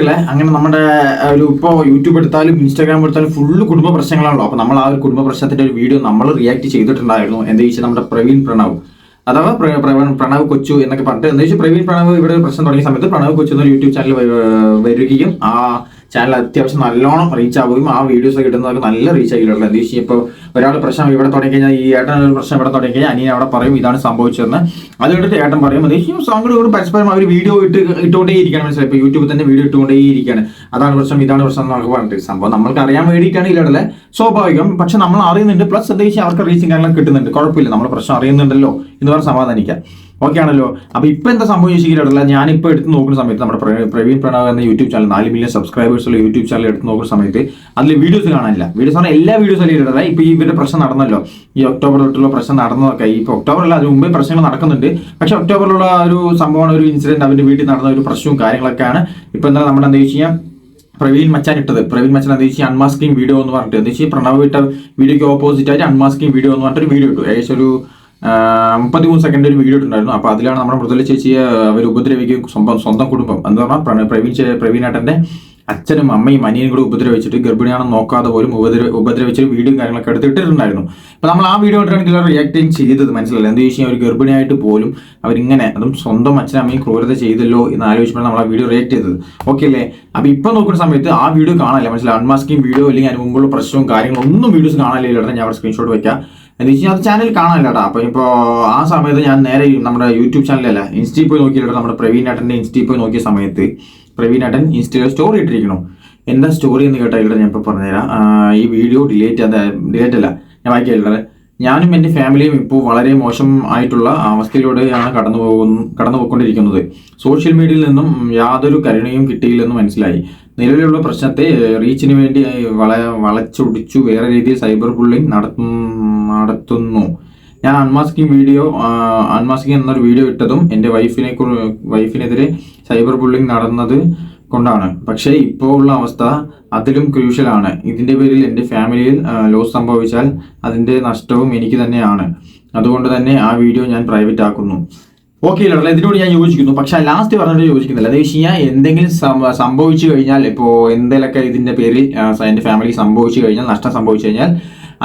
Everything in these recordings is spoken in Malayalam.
മനസ്സിലായില്ലേ? അങ്ങനെ നമ്മുടെ ഒരു ഇപ്പോൾ യൂട്യൂബ് എടുത്താലും ഇൻസ്റ്റാഗ്രാം എടുത്താലും ഫുള്ള് കുടുംബ പ്രശ്നങ്ങളാണല്ലോ. അപ്പോൾ നമ്മൾ ആ ഒരു കുടുംബ പ്രശ്നത്തിന്റെ ഒരു വീഡിയോ നമ്മൾ റിയാക്ട് ചെയ്തിട്ടുണ്ടായിരുന്നു. എന്താ വെച്ചാൽ നമ്മുടെ പ്രവീൺ പ്രണവ്, അഥവാ പ്രണവ് കൊച്ചു എന്നൊക്കെ പറഞ്ഞിട്ട് എന്താ വെച്ചാൽ പ്രവീൺ പ്രണവ് ഇവിടെ പ്രശ്നം തുടങ്ങിയ സമയത്ത് പ്രണവ് കൊച്ചു എന്നൊരു യൂട്യൂബ് ചാനൽ വരികയും ആ ചാനൽ അത്യാവശ്യം നല്ലോണം റീച്ച് ആവുകയും ആ വീഡിയോസ് കിട്ടുന്നതൊക്കെ നല്ല റീച്ച് ആക്കിയിട്ടുള്ളത്. എന്താ വെച്ചാൽ ഇപ്പോൾ ഒരാൾ പ്രശ്നം ഇവിടെ തുടങ്ങി കഴിഞ്ഞാൽ ഈ ഏട്ടൻ ഒരു പ്രശ്നം ഇവിടെ തുടങ്ങി കഴിഞ്ഞാൽ അനിയൻ അവിടെ പറയും ഇതാണ് സംഭവിച്ചതെന്ന്. അത് കണ്ടിട്ട് ഏട്ടൻ പറയും എന്താ വെച്ചാൽ അങ്ങോട്ട് പരസ്പരം അവർ വീഡിയോ ഇട്ടുകൊണ്ടേ ഇരിക്കുകയാണ്. മനസ്സിലായി? ഇപ്പോൾ യൂട്യൂബിൽ തന്നെ വീഡിയോ ഇട്ടുകൊണ്ടേ ഇരിക്കുകയാണ്. അതാണ് പ്രശ്നം, ഇതാണ് പ്രശ്നം എന്നൊക്കെ പറഞ്ഞിട്ട് സംഭവം നമ്മൾക്ക് അറിയാൻ വേണ്ടിയിട്ടാണ് ഇല്ലടല്ലേ, സ്വാഭാവികം. പക്ഷെ നമ്മൾ അറിയുന്നുണ്ട്, പ്ലസ് എന്താ വെച്ചാൽ അവർക്ക് റീച്ചും കാര്യങ്ങളൊക്കെ കിട്ടുന്നുണ്ട്. കുഴപ്പമില്ല, നമ്മൾ പ്രശ്നം അറിയുന്നുണ്ടല്ലോ എന്ന് പറഞ്ഞ് സമാധാനിക്കാം. ഓക്കെ ആണല്ലോ. അപ്പൊ ഇപ്പൊ എന്താ സംഭവിച്ചിട്ടില്ല, ഞാനിപ്പോൾ എടുത്ത് നോക്കുന്ന സമയത്ത് നമ്മുടെ പ്രവീൺ പ്രണവ് എന്ന യൂട്യൂബ് ചാനൽ 4 മില്യൺ സബ്സ്ക്രൈബേഴ്സ് ഉള്ള യൂട്യൂബ് ചാനൽ എടുത്ത് നോക്കുന്ന സമയത്ത് അതിൽ വീഡിയോസ് കാണാനില്ല. വീഡിയോസ് പറഞ്ഞാൽ എല്ലാ വീഡിയോസും ഇടല്ല. ഇപ്പൊ ഈ ഇവരുടെ പ്രശ്നം നടന്നല്ലോ, ഈ ഒക്ടോബർ തൊട്ടുള്ള പ്രശ്നം നടന്നതൊക്കെ ഇപ്പൊ ഒക്ടോബറിൽ അതിന് മുമ്പേ പ്രശ്നങ്ങൾ നടക്കുന്നുണ്ട്. പക്ഷെ ഒക്ടോബറിലുള്ള ഒരു സംഭവമാണ്, ഒരു ഇൻസിഡന്റ് അവന്റെ വീട്ടിൽ നടന്ന ഒരു പ്രശ്നവും കാര്യങ്ങളൊക്കെയാണ് ഇപ്പൊ എന്താ നമ്മുടെ എന്താ വെച്ച് കഴിഞ്ഞാൽ പ്രവീൺ മച്ചാൻ ഇട്ടത്. പ്രവീൺ മച്ചാൻ എന്താ വെച്ചാൽ അൺമാസ്കിംഗ് വീഡിയോ എന്ന് പറഞ്ഞിട്ട് എന്താ വെച്ചാൽ പ്രണവ് ഇട്ട വീഡിയോക്ക് ഓപ്പോസിറ്റ് ആയിട്ട് അൺമാസ്കിംഗ് വീഡിയോ എന്ന് പറഞ്ഞിട്ട് ഒരു വീഡിയോ ഇട്ടു. ഏകദേശം ഒരു 33 സെക്കൻഡ് ഒരു വീഡിയോ ഉണ്ടായിരുന്നു. അപ്പോൾ അതിലാണ് നമ്മുടെ മൃദുല ചേച്ചിയെ അവർ ഉപദ്രവിക്കുകയും സ്വന്തം കുടുംബം എന്ന് പറഞ്ഞാൽ പ്രവീണേട്ടൻ്റെ അച്ഛനും അമ്മയും അനിയനും കൂടെ ഉപദ്രവിച്ചിട്ട് ഗർഭിണിയാണെന്ന് നോക്കാതെ പോലും ഉപദ്രവിച്ചൊരു വീഡിയോ കാര്യങ്ങളൊക്കെ എടുത്തിട്ടുണ്ടായിരുന്നു. അപ്പോൾ നമ്മൾ ആ വീഡിയോ ആയിട്ടാണ് റിയാക്ട് ചെയ്തത്. മനസ്സിലല്ല എന്താ വെച്ചാൽ ഒരു ഗർഭിണിയായിട്ട് പോലും അവരിങ്ങനെ, അതും സ്വന്തം അച്ഛനും അമ്മയും ക്രൂരത ചെയ്തല്ലോ എന്ന് ആലോചിച്ചപ്പോൾ നമ്മൾ ആ വീഡിയോ റിയാക്ട് ചെയ്തത്. ഓക്കെ അല്ലേ? അപ്പോൾ ഇപ്പം നോക്കുന്ന സമയത്ത് ആ വീഡിയോ കാണാനില്ല. മനസ്സിലായി? അൺമാസ്കിംഗ് വീഡിയോ അല്ലെങ്കിൽ അതിന് മുമ്പുള്ള പ്രശ്നവും കാര്യങ്ങളും ഒന്നും വീഡിയോസ് കാണാനില്ല. ഞാൻ അവിടെ സ്ക്രീൻഷോട്ട് വെക്കാം. എന്ന് വെച്ചാൽ അത് ചാനൽ കാണാനില്ലടാ. അപ്പോൾ ഇപ്പോൾ ആ സമയത്ത് ഞാൻ നേരെ നമ്മുടെ യൂട്യൂബ് ചാനലല്ല ഇൻസ്റ്റയിൽ പോയി നോക്കിയില്ല. നമ്മുടെ പ്രവീണേട്ടൻ്റെ ഇൻസ്റ്റയിൽ പോയി നോക്കിയ സമയത്ത് പ്രവീണേട്ടൻ ഇൻസ്റ്റയിൽ സ്റ്റോറി ഇട്ടിരിക്കണം. എന്താ സ്റ്റോറി എന്ന് കേട്ടാൽ ഞാൻ ഇപ്പോൾ പറഞ്ഞുതരാം. ഈ വീഡിയോ ഡിലേറ്റ് അല്ല, ഞാൻ വായിക്കില്ല. ഞാനും എൻ്റെ ഫാമിലിയും ഇപ്പോൾ വളരെ മോശം ആയിട്ടുള്ള അവസ്ഥയിലൂടെയാണ് കടന്നു പോയിക്കൊണ്ടിരിക്കുന്നത്. സോഷ്യൽ മീഡിയയിൽ നിന്നും യാതൊരു കരുണയും കിട്ടിയില്ലെന്ന് മനസ്സിലായി. നിലവിലുള്ള പ്രശ്നത്തെ റീച്ചിന് വേണ്ടി വളച്ചൊടിച്ചു വേറെ രീതിയിൽ സൈബർ ബുള്ളിങ് നടത്തുന്നു. ഞാൻ അൺമാസ്കിംഗ് എന്നൊരു വീഡിയോ ഇട്ടതും എൻ്റെ വൈഫിനെതിരെ സൈബർ ബുള്ളിങ് നടന്നത് കൊണ്ടാണ്. പക്ഷേ ഇപ്പോൾ ഉള്ള അവസ്ഥ അതിലും ക്രൂഷ്യലാണ്. ഇതിൻ്റെ പേരിൽ എൻ്റെ ഫാമിലിയിൽ ലോസ് സംഭവിച്ചാൽ അതിൻ്റെ നഷ്ടവും എനിക്ക് തന്നെയാണ്. അതുകൊണ്ട് തന്നെ ആ വീഡിയോ ഞാൻ പ്രൈവറ്റ് ആക്കുന്നു. ഓക്കെ അല്ല, ഇതിനോട് ഞാൻ യോജിക്കുന്നു. പക്ഷെ ലാസ്റ്റ് പറഞ്ഞിട്ട് യോജിക്കുന്നില്ല. അത് വെച്ച് കഴിഞ്ഞാൽ എന്തെങ്കിലും സംഭവിച്ചു കഴിഞ്ഞാൽ, ഇപ്പോൾ എന്തെങ്കിലുമൊക്കെ ഇതിൻ്റെ പേരിൽ എൻ്റെ ഫാമിലി സംഭവിച്ചു കഴിഞ്ഞാൽ, നഷ്ടം സംഭവിച്ചു കഴിഞ്ഞാൽ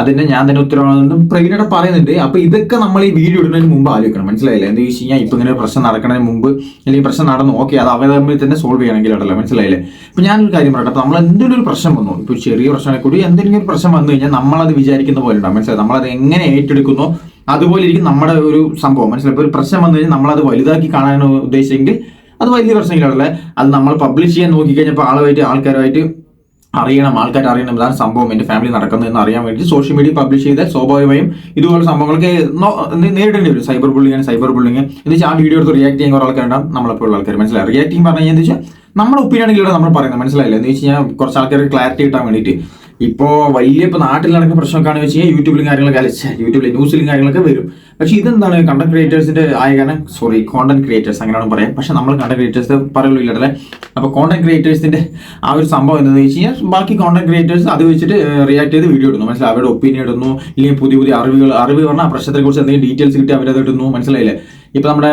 അതിന്റെ ഞാൻ തന്നെ ഉത്തരവാദിത്വം പ്രവീണോട് പറയുന്നുണ്ട്. അപ്പൊ ഇതൊക്കെ നമ്മൾ ഈ വീഡിയോ ഇടുന്നതിന് മുമ്പ് ആലോചിക്കണം. മനസ്സിലായില്ലേ? എന്താ വെച്ച് കഴിഞ്ഞാൽ ഇപ്പൊ ഇങ്ങനെ പ്രശ്നം നടക്കുന്നതിന് മുമ്പ് അല്ലെങ്കിൽ പ്രശ്നം നടന്നു, ഓക്കെ, അത് അവർ തമ്മിൽ തന്നെ സോൾവ് ചെയ്യണമെങ്കിൽ ഉണ്ടല്ലോ. മനസ്സിലായില്ലേ? ഇപ്പൊ ഞാനൊരു കാര്യം പറയട്ടെ. അപ്പൊ നമ്മൾ എന്തെങ്കിലും ഒരു പ്രശ്നം വന്നു, ഇപ്പൊ ചെറിയ പ്രശ്നങ്ങളെ കൂടി എന്തെങ്കിലും ഒരു പ്രശ്നം വന്നു കഴിഞ്ഞാൽ നമ്മളത് വിചാരിക്കുന്ന പോലെ ഉണ്ടാവും. മനസ്സിലായി? നമ്മളത് എങ്ങനെ ഏറ്റെടുക്കുന്നോ അതുപോലെ ഇരിക്കും നമ്മുടെ ഒരു സംഭവം. മനസ്സിലായി? ഇപ്പൊ ഒരു പ്രശ്നം വന്നു കഴിഞ്ഞാൽ നമ്മളത് വലുതാക്കി കാണാനാണ് ഉദ്ദേശിച്ചെങ്കിൽ അത് വലിയ പ്രശ്നങ്ങളല്ലേ. അത് നമ്മൾ പബ്ലിഷ് ചെയ്യാൻ നോക്കിക്കഴിഞ്ഞപ്പോൾ ആൾക്കാരുമായിട്ട് ആൾക്കാർ അറിയണം ഇതാണ് സംഭവം, എൻ്റെ ഫാമിലി നടക്കുന്നതെന്ന് അറിയാൻ വേണ്ടി സോഷ്യൽ മീഡിയ പബ്ലിഷ് ചെയ്താൽ സ്വാഭാവികമായും ഇതുപോലെ സംഭവങ്ങളൊക്കെ നേരിടേണ്ടി വരും. സൈബർ ബുള്ളിങ് എന്ന് വെച്ചാൽ ആ വീഡിയോ എടുത്ത് റിയാക്ട് ചെയ്യാൻ കുറേ ആൾക്കാരുണ്ടാവും, നമ്മളെപ്പോഴുള്ള ആൾക്കാർ. മനസ്സിലായി? റിയാക്ടിങ് പറഞ്ഞു കഴിഞ്ഞാൽ എന്താ വെച്ചാൽ നമ്മുടെ ഒപ്പീനിയനാണെങ്കിലും നമ്മൾ പറയുന്നത്. മനസ്സിലായില്ല? എന്ന് വെച്ച് കഴിഞ്ഞാൽ കുറച്ച് ആൾക്കാർക്ക് ക്ലാരിറ്റി കിട്ടാൻ വേണ്ടിയിട്ട്. ഇപ്പോൾ ഇപ്പോൾ നാട്ടിൽ നടക്കുന്ന പ്രശ്നമൊക്കെയാണെന്ന് വെച്ച് കഴിഞ്ഞാൽ യൂട്യൂബിലും ന്യൂസിലും കാര്യങ്ങളൊക്കെ വരും. പക്ഷെ ഇതെന്താണ് കണ്ടന്റ് ക്രിയേറ്റേഴ്സിന്റെ കോണ്ടന്റ് ക്രിയേറ്റേഴ്സ് അങ്ങനെയാണ് പറയാം. പക്ഷെ നമ്മൾ കണ്ടന്റ് ക്രിയേറ്റേഴ്സ് പറയുള്ളൂ ഇല്ലല്ലേ. അപ്പോൾ കോണ്ടന്റ് ക്രിയേറ്റേഴ്സിന്റെ ആ ഒരു സംഭവം എന്താണെന്ന് വെച്ച് കഴിഞ്ഞാൽ ബാക്കി കോണ്ടന്റ് ക്രിയേറ്റേഴ്സ് അത് വെച്ചിട്ട് റിയാക്ട് ചെയ്ത് വീഡിയോ ഇടുന്നു. മനസ്സിലായി? അവരുടെ ഒപ്പീനിയൻ ഇടുന്നു, ഇല്ലെങ്കിൽ പുതിയ അറിവ് പറഞ്ഞാൽ ആ പ്രശ്നത്തെ കുറിച്ച് എന്തെങ്കിലും ഡീറ്റെയിൽസ് കിട്ടി അവരത് ഇടുന്നു. മനസ്സിലായില്ലേ? ഇപ്പൊ നമ്മുടെ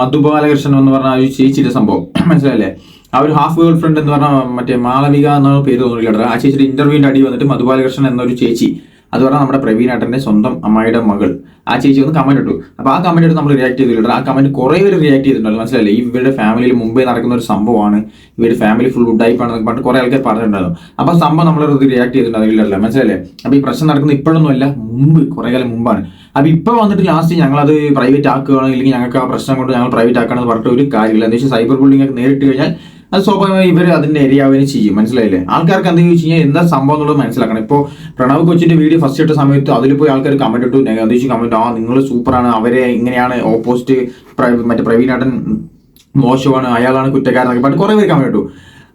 മധു ബാലകൃഷ്ണൻ എന്ന് പറഞ്ഞ ഒരു ചേച്ചിയുടെ സംഭവം മനസ്സിലായില്ലേ? ആ ഒരു ഹാഫ് ഗേൾ ഫ്രണ്ട് എന്ന് പറഞ്ഞാൽ മറ്റേ മാളവിക എന്ന പേര് തോന്നുന്നില്ല. ആ ചേച്ചിയുടെ ഇന്റർവ്യൂവിന്റെ അടി വന്നിട്ട് മധുബാലകൃഷ്ണൻ എന്നൊരു ചേച്ചി, അത് പറഞ്ഞാൽ നമ്മുടെ പ്രവീണേട്ടന്റെ സ്വന്തം അമ്മയുടെ മകൾ, ആ ചേച്ചി ഒന്ന് കമന്റ് ഇട്ടു. അപ്പോൾ ആ കമന്റ് എടുത്ത് നമ്മൾ റിയാക്ട് ചെയ്തിട്ടുണ്ട്. ആ കമന്റ് കുറേ പേര് റിയാക്ട് ചെയ്തിട്ടുണ്ടല്ലോ. മനസ്സിലായില്ലേ? ഇവരുടെ ഫാമിലിയിൽ മുമ്പേ നടക്കുന്ന ഒരു സംഭവമാണ്, ഇവരുടെ ഫാമിലി ഫുൾ ഉഡായിപ്പാണെന്ന് പറഞ്ഞിട്ട് കുറേ ആൾക്കാർ പറഞ്ഞിട്ടുണ്ടായിരുന്നു. അപ്പോൾ ആ സംഭവം നമ്മൾ റിയാക്ട് ചെയ്തിട്ടുണ്ടാവില്ലല്ലോ. മനസ്സിലായില്ലേ? അപ്പോൾ ഈ പ്രശ്നം നടക്കുന്നത് ഇപ്പോഴൊന്നും അല്ല, കുറേ കാലം മുമ്പാണ്. അപ്പോൾ ഇപ്പോൾ വന്നിട്ട് ലാസ്റ്റ് ഞങ്ങളത് പ്രൈവറ്റ് ആക്കുകയാണ്, ഇല്ലെങ്കിൽ ഞങ്ങൾക്ക് ആ പ്രശ്നം കൊണ്ട് ഞങ്ങൾ പ്രൈവറ്റ് ആക്കുകയാണെന്ന് പറഞ്ഞിട്ട് ഒരു കാര്യമില്ല. എന്താ വെച്ചാൽ സൈബർ ബുള്ളിങ് ഒക്കെ നേരിട്ട് കഴിഞ്ഞാൽ അത് സ്വാഭാവികമായി ഇവർ അതിന്റെ ഇരയാവുകയും ചെയ്യും. മനസ്സിലായില്ലേ? ആൾക്കാർക്ക് എന്താ വെച്ച് കഴിഞ്ഞാൽ എന്താ സംഭവം എന്നുള്ളത് മനസ്സിലാക്കണം. ഇപ്പോൾ പ്രണവ് കൊച്ചിന്റെ വീഡിയോ ഫസ്റ്റ് ഇട്ട സമയത്ത് അതിൽ പോയി ആൾക്കാർ കമന്റ് ഇട്ടു, നെഗറ്റീവ് കമന്റ്, നിങ്ങൾ സൂപ്പറാണ്, അവരെ ഇങ്ങനെയാണ് ഓപ്പോസിറ്റ് മറ്റേ പ്രവീണേട്ടൻ മോശമാണ്, അയാളാണ് കുറ്റക്കാരൻ എന്നൊക്കെ പറഞ്ഞിട്ട് കുറേ പേര് കമന്റ് ഇട്ടു.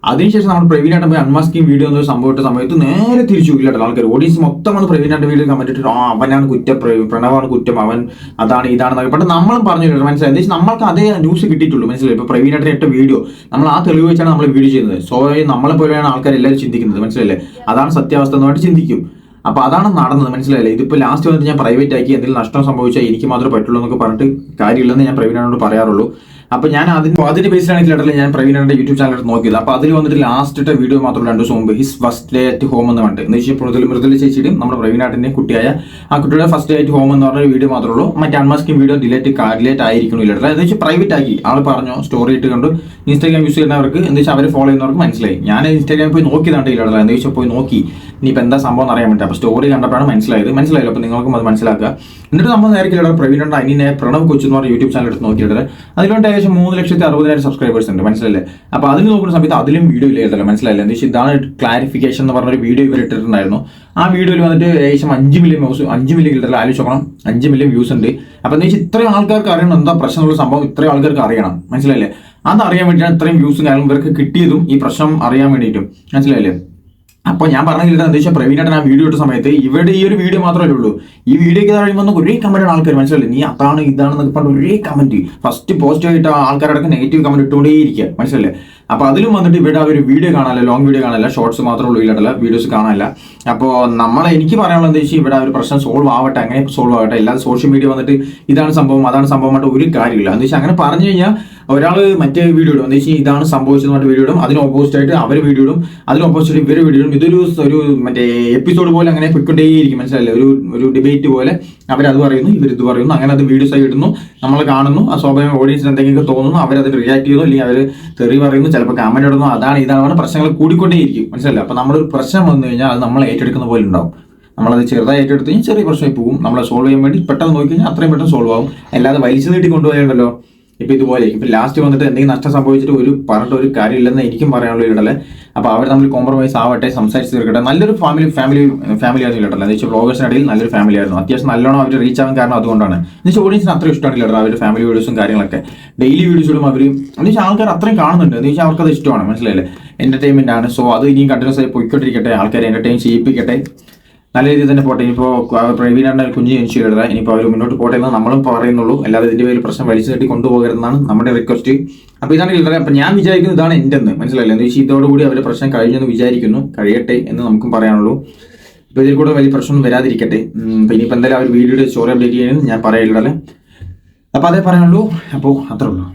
അതിനുശേഷം നമ്മൾ പ്രവീണേട്ടൻ പോയി അൺമാസ്കിംഗ് വീഡിയോ എന്നൊരു സംഭവം ഇട്ട സമയത്ത് നേരെ തിരിച്ചു ഇല്ലാട്ടോ ആൾക്കാർ. ഓഡിയൻസ് മൊത്തം വന്ന് പ്രവീണേട്ടൻ വീഡിയോ കമന്റ് ഇട്ടിട്ട് അവനാണ് കുറ്റം, പ്രണവാണ് കുറ്റം, അവൻ അതാണ് ഇതാണെന്നൊക്കെ പറഞ്ഞിട്ട് നമ്മളും പറഞ്ഞിട്ടുണ്ട്. മനസ്സിലായി? എന്താ വെച്ചാൽ നമ്മൾക്ക് അതേ ന്യൂസ് കിട്ടിയിട്ടുള്ളൂ. മനസ്സിലായി? ഇപ്പോൾ പ്രവീണേട്ടൻ ഇട്ട വീഡിയോ നമ്മൾ ആ തെളിവ് വെച്ചാണ് നമ്മൾ വീഡിയോ ചെയ്യുന്നത്. സ്വാഭാവികം നമ്മളെ പോലെയാണ് ആൾക്കാർ എല്ലാവരും ചിന്തിക്കുന്നത്. മനസ്സിലല്ലേ? അതാണ് സത്യാവസ്ഥ എന്നുമായിട്ട് ചിന്തിക്കും. അപ്പോൾ അതാണ് നടന്നത്. മനസ്സിലായില്ലേ? ഇതിപ്പോൾ ലാസ്റ്റ് വന്നിട്ട് ഞാൻ പ്രൈവറ്റ് ആക്കി എന്തെങ്കിലും നഷ്ടം സംഭവിച്ചാൽ എനിക്ക് മാത്രമേ പറ്റുള്ളൂ എന്നൊക്കെ പറഞ്ഞിട്ട് കാര്യമില്ലെന്ന് ഞാൻ പ്രവീണേട്ടനോട് പറയാറുള്ളൂ. അപ്പോൾ ഞാൻ അതിന്റെ ബേസിലാണ് ലെറ്ററിൽ ഞാൻ പ്രവീണന്റെ യൂട്യൂബ് ചാനൽ നോക്കിയത്. അപ്പോൾ അതിൽ വന്നിട്ട് ലാസ്റ്റ് വീഡിയോ മാത്രം 2 ദിവസം മുമ്പ് his first day at home എന്ന് പറഞ്ഞിട്ട്, എന്ന് വെച്ചാൽ മൃദുല ചേച്ചിയുടെയും നമ്മുടെ പ്രവീണാട്ടിന്റെ കുട്ടിയായ ആ കുട്ടിയുടെ ഫസ്റ്റ് ഡേ അറ്റ് ഹോം എന്ന് പറഞ്ഞ വീഡിയോ മാത്രമേ ഉള്ളൂ. മറ്റേ അൺമാസ്കിംഗ് വീഡിയോ ഡിലേറ്റ് ആയിരിക്കണം ലെറ്റർ. എന്ന് വെച്ചാൽ പ്രൈവറ്റ് ആക്കി ആൾ പറഞ്ഞു, സ്റ്റോറി ഇട്ട് കണ്ടു. ഇൻസ്റ്റാഗ്രാം യൂസ് ചെയ്യുന്നവർക്ക് എന്താ വെച്ചാൽ അവരെ ഫോളോ ചെയ്യുന്നവർക്ക് മനസ്സിലായി. ഞാൻ ഇൻസ്റ്റാഗ്രാമിൽ പോയി നോക്കിയതാണ് ഈ ലെറ്റർ. എന്താ വെച്ചാൽ പോയി നോക്കി ഇനിയിപ്പോൾ എന്താ സംഭവം എന്ന് അറിയാൻ പറ്റും. അപ്പോൾ സ്റ്റോറി കണ്ടപ്പോഴാണ് മനസ്സിലായല്ലോ. അപ്പോൾ നിങ്ങൾക്കും അത് മനസ്സിലാക്കുക. എന്നിട്ട് നമ്മൾ നേരെ ലെറ്റർ പ്രവീണന്റെ അനിയനെ പ്രണവ് കൊച്ചു എന്ന് പറഞ്ഞ യൂട്യൂബ് ചാനൽ എടുത്ത് നോക്കിയിട്ട് അതിലുണ്ട് ഏകദേശം 3,60,000 സബ്സ്ക്രൈബേഴ്സ് ഉണ്ട്. മനസ്സിലല്ലേ? അപ്പോൾ അതിന് നോക്കുന്ന സമയത്ത് അതിലും വീഡിയോ ഇല്ലായിരുന്നല്ലോ. മനസ്സിലായില്ലേ? എന്താ വെച്ചാൽ ഇതാണ് ക്ലാരിഫിക്കേഷൻ എന്ന് പറഞ്ഞൊരു വീഡിയോ ഇവർ ഇട്ടിട്ടുണ്ടായിരുന്നു. ആ വീഡിയോയിൽ വന്നിട്ട് ഏകദേശം 5 മില്യൺ കിട്ടുന്നില്ല. ആലോചിച്ച് നോക്കണം, 5 മില്യൺ വ്യൂസ് ഉണ്ട്. അപ്പോൾ എന്താ വെച്ചാൽ ഇത്രയും ആൾക്കാർക്ക് അറിയണം എന്താ പ്രശ്നമുള്ള സംഭവം, ഇത്രയും ആൾക്കാർക്ക് അറിയണം. മനസ്സിലായില്ലേ? അതറിയാൻ വേണ്ടിയിട്ടാണ് ഇത്രയും വ്യൂസും കാര്യങ്ങളും ഇവർക്ക് കിട്ടിയതും ഈ പ്രശ്നം അറിയാൻ വേണ്ടിയിട്ടും. മനസ്സിലായില്ലേ? അപ്പോൾ ഞാൻ പറഞ്ഞില്ല എന്താ വെച്ചാൽ പ്രവീണേട്ടൻ ആ വീഡിയോ ഇട്ട സമയത്ത് ഇവിടെ ഈ ഒരു വീഡിയോ മാത്രമേ ഉള്ളൂ. ഈ വീഡിയോക്ക് കഴിയുമ്പോൾ ഒരേ കമന്റ് ആൾക്കാർ, മനസ്സിലായില്ലേ? നീ അതാണ് ഇതാണെന്നൊക്കെ പറഞ്ഞ ഒരേ കമന്റ്, ഫസ്റ്റ് പോസിറ്റീവ് ആയിട്ട് ആൾക്കാരടക്കം നെഗറ്റീവ് കമന്റ് ഇട്ടുകൊണ്ടേയിരിക്കുക. മനസ്സിലല്ലേ? അപ്പോൾ അതിലും വന്നിട്ട് ഇവിടെ ആ ഒരു വീഡിയോ കാണാനല്ല, ലോങ് വീഡിയോ കാണാനല്ല, ഷോർട്സ് മാത്രമേ ഉള്ളൂ, ഇല്ലല്ല വീഡിയോസ് കാണാനല്ല. അപ്പോൾ എനിക്ക് പറയാനുള്ളത് എന്താ വെച്ചാൽ ഇവിടെ ഒരു പ്രശ്നം സോൾവ് ആവട്ടെ, അങ്ങനെ സോൾവ് ആവട്ടെ. അല്ലാതെ സോഷ്യൽ മീഡിയ വന്നിട്ട് ഇതാണ് സംഭവം അതാണ് സംഭവമായിട്ട് ഒരു കാര്യമില്ല. എന്ന് വെച്ചാൽ അങ്ങനെ പറഞ്ഞു കഴിഞ്ഞാൽ ഒരാൾ മറ്റേ വീഡിയോ ഇടും, എന്താ വെച്ചാൽ ഇതാണ് സംഭവിച്ചത് പറഞ്ഞ വീഡിയോ ഇടും, അതിന് ഓപ്പോസിറ്റ് ആയിട്ട് അവർ വീഡിയോ ഇടും, അതിന് ഓപ്പോസിറ്റ് ഇവർ വീഡിയോ ഇടും. ഇതൊരു മറ്റേ എപ്പിസോഡ് പോലെ അങ്ങനെ പൊയ്ക്കൊണ്ടേയിരിക്കും. മനസ്സിലല്ലേ? ഒരു ഡിബേറ്റ് പോലെ അവരത് പറയുന്നു ഇവരിത് പറയുന്നു, അങ്ങനെ അത് വീഡിയോസ് ആയി ഇടുന്നു, നമ്മൾ കാണുന്നു. ആ സ്വാഭാവിക ഓഡിയൻസിന് എന്തെങ്കിലും തോന്നുന്നു, അവരത് റിയാക്ട് ചെയ്യുന്നു, അല്ലെങ്കിൽ അവർ തെറി പറയുന്നു, ചിലപ്പോൾ കമന്റ് ഇടുന്നു, അതാണ് ഇതാണ് പ്രശ്നങ്ങൾ കൂടിക്കൊണ്ടേയിരിക്കും. മനസ്സിലല്ലേ? അപ്പോൾ നമ്മളൊരു പ്രശ്നം വന്നു കഴിഞ്ഞാൽ അത് നമ്മൾ ഏറ്റെടുക്കുന്ന പോലെ ഉണ്ടാവും. നമ്മളത് ചെറുതായി ഏറ്റെടുത്ത് കഴിഞ്ഞാൽ ചെറിയ പ്രശ്നമായി പോകും. നമ്മളെ സോൾവ് ചെയ്യാൻ വേണ്ടി പെട്ടെന്ന് നോക്കി കഴിഞ്ഞാൽ അത്രയും പെട്ടെന്ന് സോൾവ് ആവും. അല്ലാതെ വലിച്ചു നീട്ടി കൊണ്ടുപോയാണ്ടല്ലോ ഇപ്പം ഇതുപോലെ ഇപ്പം ലാസ്റ്റ് വന്നിട്ട് എന്തെങ്കിലും നഷ്ടം സംഭവിച്ചിട്ട് പറഞ്ഞിട്ട് ഒരു കാര്യമില്ലെന്ന് എനിക്കും പറയാനുള്ള ഇടല്ലേ. അപ്പോൾ അവർ തമ്മിൽ കോംപ്രമൈസ് ആവട്ടെ, സംസാരിച്ച് തീർക്കട്ടെ. നല്ലൊരു ഫാമിലി ആയിരുന്നു ഇല്ലട്ടല്ലേ. എന്ന് വെച്ചാൽ വ്ളോഗേഴ്സിനിടയിൽ നല്ലൊരു ഫാമിലി ആയിരുന്നു. അത്യാവശ്യം നല്ലോണം അവർ റീച്ച് ആവാൻ കാരണം അതുകൊണ്ടാണ്. എന്ന് വെച്ചാൽ ഓഡിയൻസിന് അത്ര ഇഷ്ടമാണ് ഇല്ലട്ടോ അവരുടെ ഫാമിലി വീഡിയോസും കാര്യങ്ങളൊക്കെ. ഡെയിലി വീഡിയോസ് ഇടും അവർ. എന്ന് വെച്ചാൽ ആൾക്കാർ അത്രയും കാണുന്നുണ്ട്. എന്ന് വെച്ചാൽ അവർക്കത് ഇഷ്ടമാണ്. മനസ്സിലായില്ലേ? എന്റർടൈൻമെന്റ് ആണ്. സോ അത് ഇനിയും കണ്ടിന്യൂസ് ആയി പോയിക്കൊണ്ടിരിക്കട്ടെ, ആൾക്കാരെ എന്റർടൈൻ ചെയ്യിപ്പിക്കട്ടെ. നല്ല രീതിയിൽ തന്നെ പോട്ടെ. ഇനിയിപ്പോൾ പ്രവീണന്റെ കുഞ്ഞ് ജനിച്ചു കിടക്കുക, ഇനിയിപ്പോൾ അവർ മുന്നോട്ട് പോട്ടെ എന്ന് നമ്മളും പറയുന്നുള്ളൂ. അല്ലാതെ ഇതിന്റെ പേരിൽ പ്രശ്നം വലിച്ചു നീട്ടി കൊണ്ടുപോകരുതെന്നാണ് നമ്മുടെ റിക്വസ്റ്റ്. അപ്പോൾ ഇതാണ് ഇല്ലറ. അപ്പം ഞാൻ വിചാരിക്കുന്നത് ഇതാണ് എൻ്റെ എന്ന്. മനസ്സിലായില്ലേ? എന്ന് വെച്ചാൽ ഇതോടുകൂടി അവരുടെ പ്രശ്നം കഴിഞ്ഞെന്ന് വിചാരിക്കുന്നു. കഴിയട്ടെ എന്ന് നമുക്കും പറയാനുള്ളൂ. ഇപ്പോൾ ഇതിൽ കൂടെ വലിയ പ്രശ്നമൊന്നും വരാതിരിക്കട്ടെ. അപ്പോൾ ഇനിയിപ്പോൾ എന്തായാലും അവർ വീഡിയോയുടെ സ്റ്റോറി അപ്ഡേറ്റ് ചെയ്യുന്നത് ഞാൻ പറയില്ലല്ലേ. അപ്പോൾ അതേ പറയാനുള്ളൂ. അപ്പോൾ അത്രേ ഉള്ളൂ.